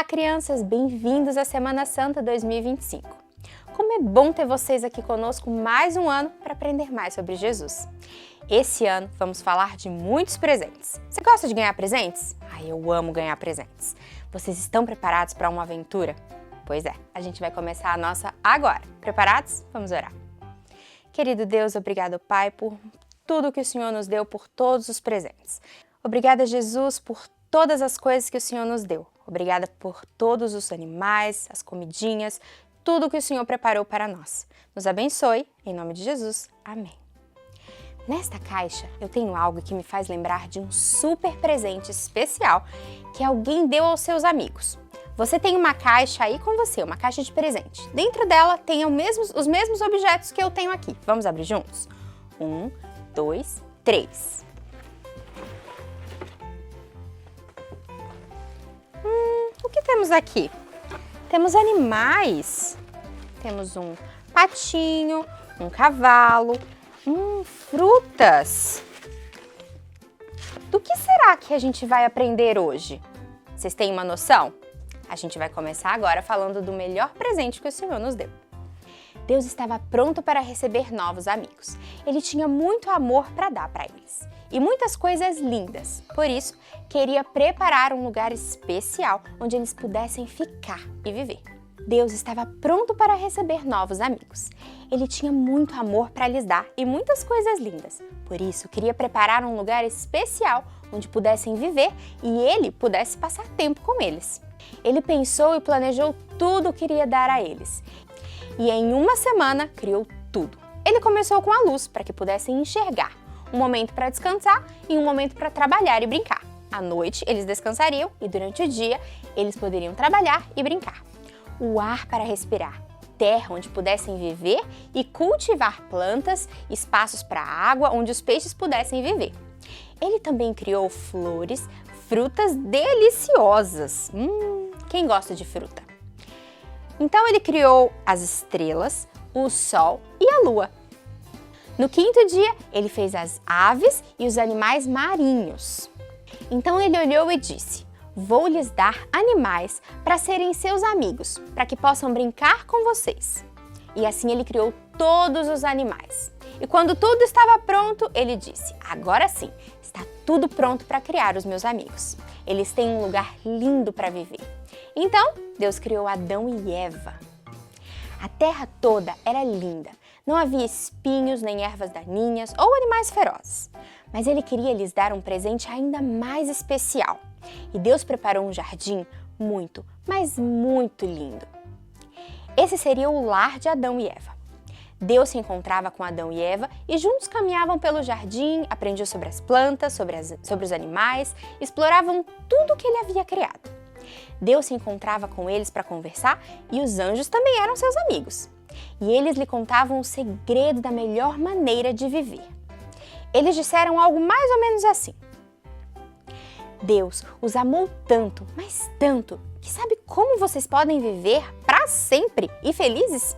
Olá, crianças! Bem-vindos à Semana Santa 2025. Como é bom ter vocês aqui conosco mais um ano para aprender mais sobre Jesus. Esse ano vamos falar de muitos presentes. Você gosta de ganhar presentes? Eu amo ganhar presentes. Vocês estão preparados para uma aventura? Pois é, a gente vai começar a nossa agora. Preparados? Vamos orar. Querido Deus, obrigado, Pai, por tudo que o Senhor nos deu, por todos os presentes. Obrigada, Jesus, por todas as coisas que o Senhor nos deu. Obrigada por todos os animais, as comidinhas, tudo que o Senhor preparou para nós. Nos abençoe, em nome de Jesus. Amém. Nesta caixa, eu tenho algo que me faz lembrar de um super presente especial que alguém deu aos seus amigos. Você tem uma caixa aí com você, uma caixa de presente. Dentro dela tem os mesmos objetos que eu tenho aqui. Vamos abrir juntos? 1, 2, 3. O que temos aqui? Temos animais. Temos um patinho, um cavalo, frutas. Do que será que a gente vai aprender hoje? Vocês têm uma noção? A gente vai começar agora falando do melhor presente que o Senhor nos deu. Deus estava pronto para receber novos amigos. Ele tinha muito amor para dar para eles e muitas coisas lindas. Por isso, queria preparar um lugar especial onde eles pudessem ficar e viver. Deus estava pronto para receber novos amigos. Ele tinha muito amor para lhes dar e muitas coisas lindas. Por isso, queria preparar um lugar especial onde pudessem viver e ele pudesse passar tempo com eles. Ele pensou e planejou tudo o que queria dar a eles. E em uma semana, criou tudo. Ele começou com a luz para que pudessem enxergar. Um momento para descansar e um momento para trabalhar e brincar. À noite, eles descansariam e durante o dia, eles poderiam trabalhar e brincar. O ar para respirar, terra onde pudessem viver e cultivar plantas, espaços para água onde os peixes pudessem viver. Ele também criou flores, frutas deliciosas. Quem gosta de fruta? Então ele criou as estrelas, o sol e a lua. No quinto dia, ele fez as aves e os animais marinhos. Então ele olhou e disse: vou lhes dar animais para serem seus amigos, para que possam brincar com vocês. E assim ele criou todos os animais. E quando tudo estava pronto, ele disse: agora sim, está tudo pronto para criar os meus amigos. Eles têm um lugar lindo para viver. Então, Deus criou Adão e Eva. A terra toda era linda. Não havia espinhos, nem ervas daninhas ou animais ferozes. Mas ele queria lhes dar um presente ainda mais especial. E Deus preparou um jardim muito, mas muito lindo. Esse seria o lar de Adão e Eva. Deus se encontrava com Adão e Eva e juntos caminhavam pelo jardim, aprendiam sobre as plantas, sobre os animais, exploravam tudo que ele havia criado. Deus se encontrava com eles para conversar e os anjos também eram seus amigos. E eles lhe contavam o segredo da melhor maneira de viver. Eles disseram algo mais ou menos assim: Deus os amou tanto, mas tanto, que sabe como vocês podem viver para sempre e felizes?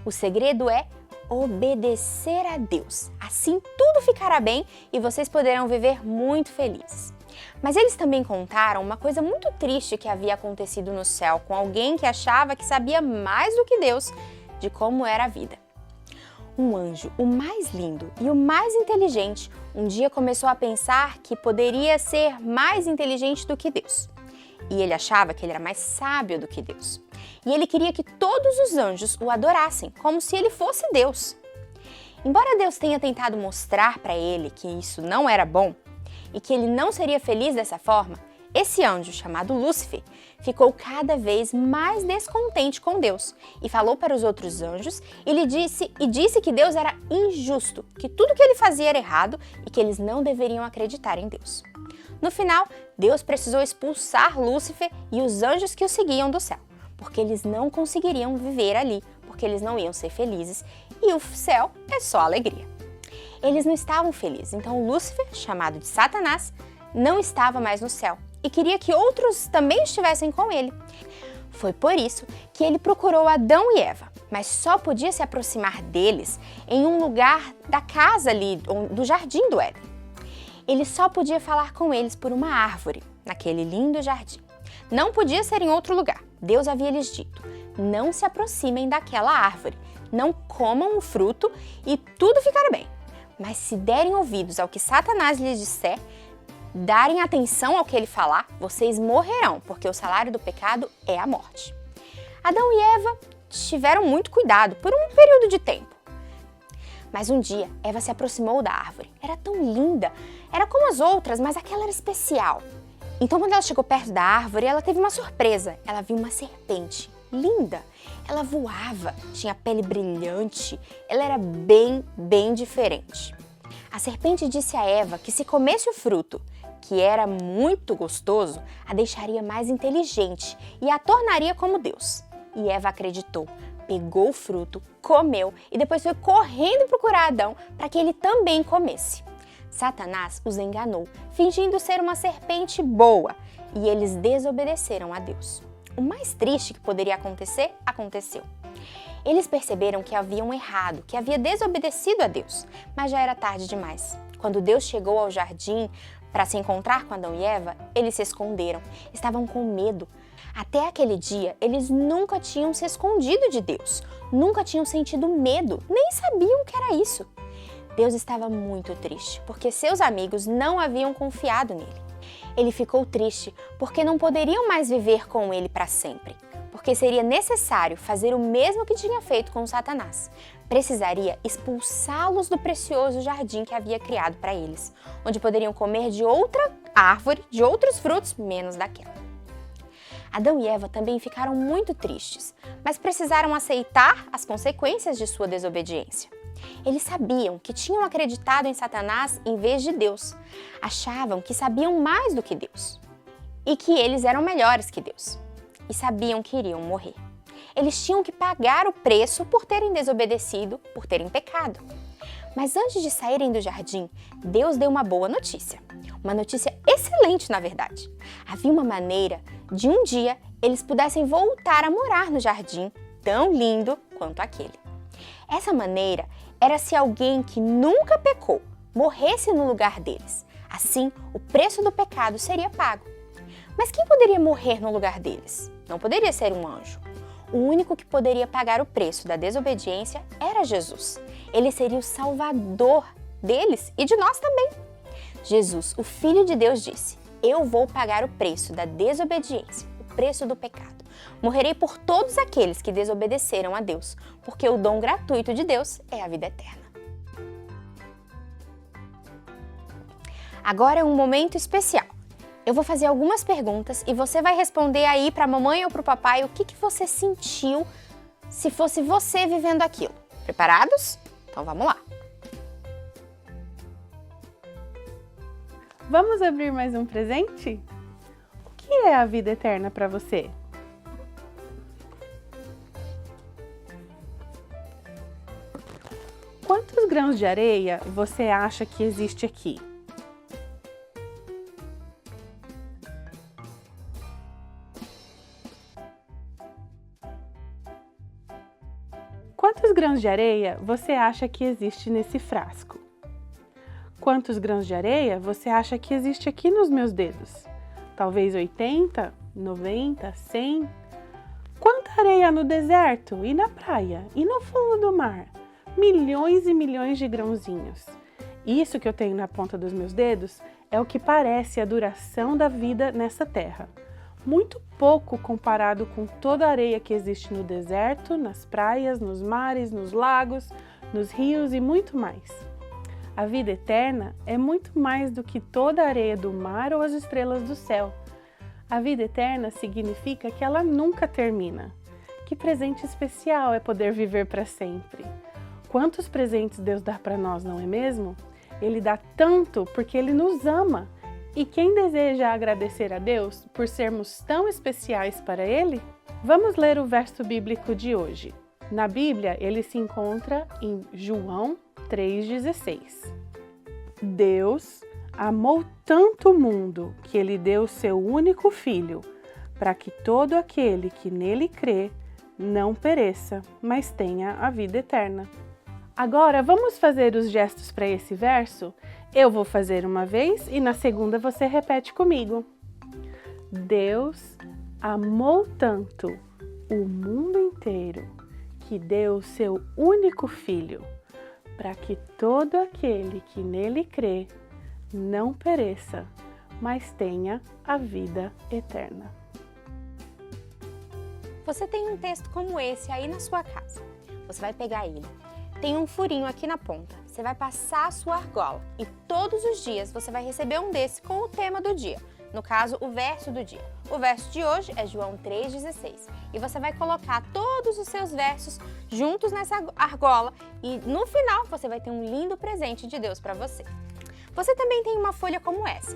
O segredo é obedecer a Deus. Assim tudo ficará bem e vocês poderão viver muito felizes. Mas eles também contaram uma coisa muito triste que havia acontecido no céu com alguém que achava que sabia mais do que Deus de como era a vida. Um anjo, o mais lindo e o mais inteligente, um dia começou a pensar que poderia ser mais inteligente do que Deus. E ele achava que ele era mais sábio do que Deus. E ele queria que todos os anjos o adorassem, como se ele fosse Deus. Embora Deus tenha tentado mostrar para ele que isso não era bom e que ele não seria feliz dessa forma, esse anjo, chamado Lúcifer, ficou cada vez mais descontente com Deus e falou para os outros anjos e disse que Deus era injusto, que tudo que ele fazia era errado e que eles não deveriam acreditar em Deus. No final, Deus precisou expulsar Lúcifer e os anjos que o seguiam do céu, porque eles não conseguiriam viver ali, porque eles não iam ser felizes e o céu é só alegria. Eles não estavam felizes, então Lúcifer, chamado de Satanás, não estava mais no céu e queria que outros também estivessem com ele. Foi por isso que ele procurou Adão e Eva, mas só podia se aproximar deles em um lugar da casa ali, do jardim do Éden. Ele só podia falar com eles por uma árvore, naquele lindo jardim. Não podia ser em outro lugar. Deus havia lhes dito: não se aproximem daquela árvore, não comam o fruto e tudo ficará bem. Mas se derem ouvidos ao que Satanás lhes disser, darem atenção ao que ele falar, vocês morrerão, porque o salário do pecado é a morte. Adão e Eva tiveram muito cuidado por um período de tempo. Mas um dia, Eva se aproximou da árvore. Era tão linda, era como as outras, mas aquela era especial. Então, quando ela chegou perto da árvore, ela teve uma surpresa. Ela viu uma serpente linda. Ela voava, tinha pele brilhante, ela era bem diferente. A serpente disse a Eva que se comesse o fruto, que era muito gostoso, a deixaria mais inteligente e a tornaria como Deus. E Eva acreditou, pegou o fruto, comeu e depois foi correndo procurar Adão para que ele também comesse. Satanás os enganou, fingindo ser uma serpente boa, e eles desobedeceram a Deus. O mais triste que poderia acontecer, aconteceu. Eles perceberam que haviam errado, que havia desobedecido a Deus, mas já era tarde demais. Quando Deus chegou ao jardim para se encontrar com Adão e Eva, eles se esconderam, estavam com medo. Até aquele dia, eles nunca tinham se escondido de Deus, nunca tinham sentido medo, nem sabiam o que era isso. Deus estava muito triste, porque seus amigos não haviam confiado nele. Ele ficou triste porque não poderiam mais viver com ele para sempre, porque seria necessário fazer o mesmo que tinha feito com Satanás. Precisaria expulsá-los do precioso jardim que havia criado para eles, onde poderiam comer de outra árvore, de outros frutos, menos daquela. Adão e Eva também ficaram muito tristes, mas precisaram aceitar as consequências de sua desobediência. Eles sabiam que tinham acreditado em Satanás em vez de Deus. Achavam que sabiam mais do que Deus e que eles eram melhores que Deus. E sabiam que iriam morrer. Eles tinham que pagar o preço por terem desobedecido, por terem pecado. Mas antes de saírem do jardim, Deus deu uma boa notícia. Uma notícia excelente, na verdade. Havia uma maneira de um dia eles pudessem voltar a morar no jardim tão lindo quanto aquele. Essa maneira era se alguém que nunca pecou morresse no lugar deles. Assim, o preço do pecado seria pago. Mas quem poderia morrer no lugar deles? Não poderia ser um anjo. O único que poderia pagar o preço da desobediência era Jesus. Ele seria o salvador deles e de nós também. Jesus, o Filho de Deus, disse: eu vou pagar o preço da desobediência, o preço do pecado. Morrerei por todos aqueles que desobedeceram a Deus, porque o dom gratuito de Deus é a vida eterna. Agora é um momento especial. Eu vou fazer algumas perguntas e você vai responder aí para a mamãe ou para o papai o que você sentiu se fosse você vivendo aquilo. Preparados? Então vamos lá. Vamos abrir mais um presente? O que é a vida eterna para você? Quantos grãos de areia você acha que existe aqui? Quantos grãos de areia você acha que existe nesse frasco? Quantos grãos de areia você acha que existe aqui nos meus dedos? Talvez 80, 90, 100? Quanta areia no deserto e na praia e no fundo do mar? Milhões e milhões de grãozinhos. Isso que eu tenho na ponta dos meus dedos é o que parece a duração da vida nessa terra. Muito pouco comparado com toda a areia que existe no deserto, nas praias, nos mares, nos lagos, nos rios e muito mais. A vida eterna é muito mais do que toda a areia do mar ou as estrelas do céu. A vida eterna significa que ela nunca termina. Que presente especial é poder viver para sempre. Quantos presentes Deus dá para nós, não é mesmo? Ele dá tanto porque Ele nos ama. E quem deseja agradecer a Deus por sermos tão especiais para Ele? Vamos ler o verso bíblico de hoje. Na Bíblia, ele se encontra em João 3,16. Deus amou tanto o mundo que Ele deu seu único Filho, para que todo aquele que nele crê não pereça, mas tenha a vida eterna. Agora, vamos fazer os gestos para esse verso? Eu vou fazer uma vez e na segunda você repete comigo. Deus amou tanto o mundo inteiro que deu o seu único filho, para que todo aquele que nele crê não pereça, mas tenha a vida eterna. Você tem um texto como esse aí na sua casa. Você vai pegar ele. Tem um furinho aqui na ponta. Você vai passar a sua argola e todos os dias você vai receber um desse com o tema do dia. No caso, o verso do dia. O verso de hoje é João 3,16. E você vai colocar todos os seus versos juntos nessa argola e no final você vai ter um lindo presente de Deus para você. Você também tem uma folha como essa.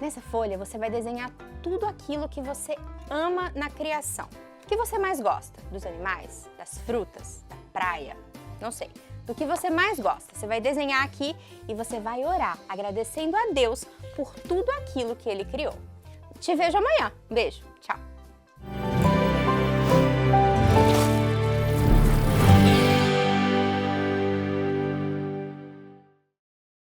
Nessa folha você vai desenhar tudo aquilo que você ama na criação. O que você mais gosta? Dos animais? Das frutas? Da praia? Não sei. Do que você mais gosta. Você vai desenhar aqui e você vai orar, agradecendo a Deus por tudo aquilo que Ele criou. Te vejo amanhã. Beijo. Tchau.